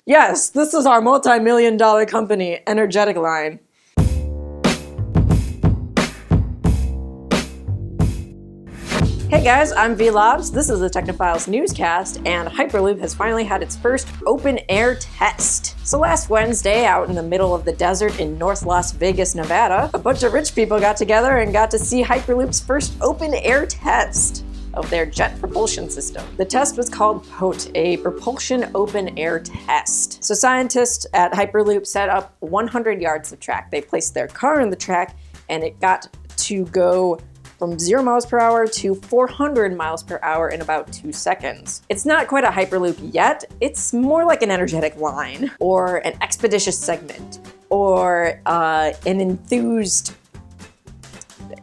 Yes, this is our multi-million-dollar company, Energetic Line. Hey guys, I'm V-Lobs. This is the Technophiles Newscast, and Hyperloop has finally had its first open-air test. So last Wednesday, out in the middle of the desert in North Las Vegas, Nevada, a bunch of rich people got together and got to see Hyperloop's first open-air test of their jet propulsion system. The test was called POTE, a propulsion open-air test. So scientists at Hyperloop set up 100 yards of track. They placed their car in the track, and it got to go from 0 miles per hour to 400 miles per hour in about 2 seconds. It's not quite a Hyperloop yet. It's more like an energetic line, or an expeditious segment, or an enthused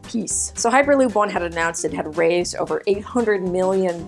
piece. So Hyperloop One had announced it had raised over $800 million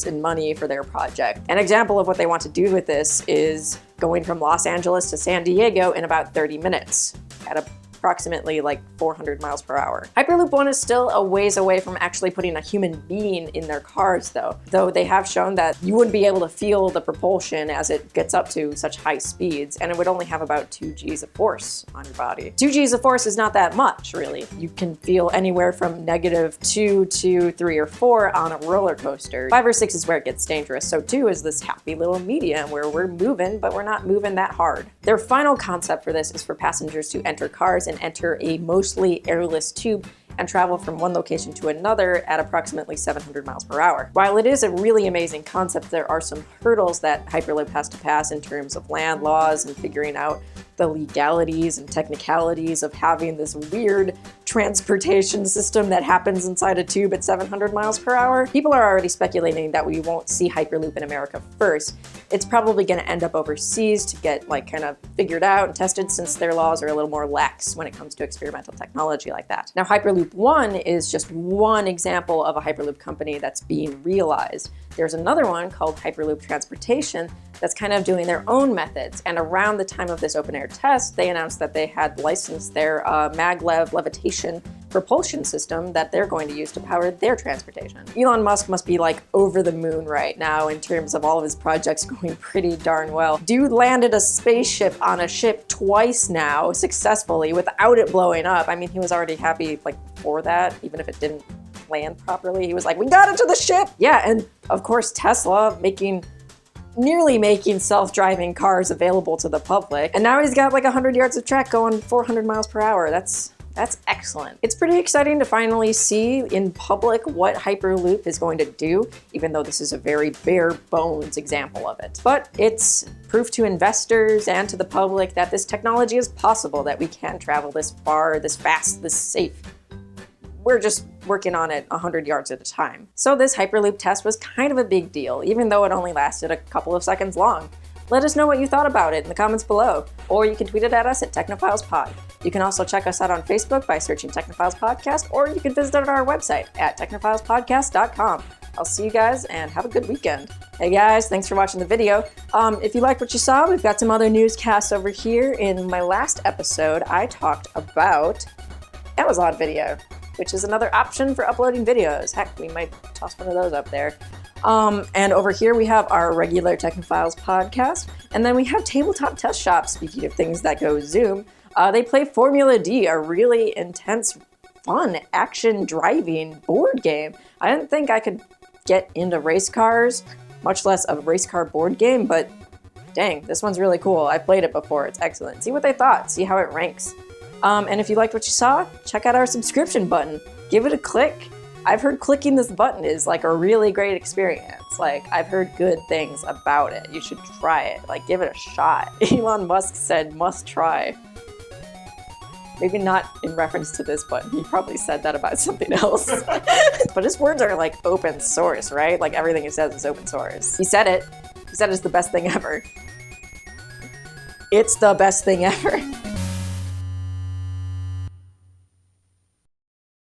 in money for their project. An example of what they want to do with this is going from Los Angeles to San Diego in about 30 minutes at approximately like 400 miles per hour. Hyperloop One is still a ways away from actually putting a human being in their cars though they have shown that you wouldn't be able to feel the propulsion as it gets up to such high speeds, and it would only have about 2 G's of force on your body. 2 G's of force is not that much, really. You can feel anywhere from -2 to 3 or 4 on a roller coaster. 5 or 6 is where it gets dangerous, so 2 is this happy little medium where we're moving, but we're not moving that hard. Their final concept for this is for passengers to enter cars and enter a mostly airless tube and travel from one location to another at approximately 700 miles per hour. While it is a really amazing concept, there are some hurdles that Hyperloop has to pass in terms of land laws and figuring out the legalities and technicalities of having this weird transportation system that happens inside a tube at 700 miles per hour. People are already speculating that we won't see Hyperloop in America first. It's probably going to end up overseas to get kind of figured out and tested, since their laws are a little more lax when it comes to experimental technology like that. Now, Hyperloop One is just one example of a Hyperloop company that's being realized. There's another one called Hyperloop Transportation that's kind of doing their own methods, and around the time of this open-air test, they announced that they had licensed their maglev levitation propulsion system that they're going to use to power their transportation. Elon Musk must be over the moon right now in terms of all of his projects going pretty darn well. Dude landed a spaceship on a ship twice now successfully without it blowing up. I mean, he was already happy before that, even if it didn't land properly. He was like, we got it to the ship! Yeah, and of course Tesla nearly making self-driving cars available to the public. And now he's got 100 yards of track going 400 miles per hour. That's excellent. It's pretty exciting to finally see in public what Hyperloop is going to do, even though this is a very bare bones example of it. But it's proof to investors and to the public that this technology is possible, that we can travel this far, this fast, this safe. We're just working on it 100 yards at a time. So this Hyperloop test was kind of a big deal, even though it only lasted a couple of seconds long. Let us know what you thought about it in the comments below, or you can tweet it at us at TechnopilesPod. You can also check us out on Facebook by searching Technophiles Podcast, or you can visit our website at technophilespodcast.com. I'll see you guys and have a good weekend. Hey guys, thanks for watching the video. If you liked what you saw, we've got some other newscasts over here. In my last episode, I talked about Amazon Video, which is another option for uploading videos. Heck, we might toss one of those up there. And over here we have our regular Technophiles podcast, and then we have Tabletop Test Shop. Speaking of things that go Zoom, they play Formula D, a really intense, fun, action driving board game. I didn't think I could get into race cars, much less a race car board game, but dang, this one's really cool. I played it before, it's excellent. See what they thought, see how it ranks. And if you liked what you saw, check out our subscription button. Give it a click. I've heard clicking this button is a really great experience. I've heard good things about it. You should try it. Give it a shot. Elon Musk said, must try. Maybe not in reference to this button. He probably said that about something else. But his words are open source, right? Everything he says is open source. He said it. He said it's the best thing ever. It's the best thing ever.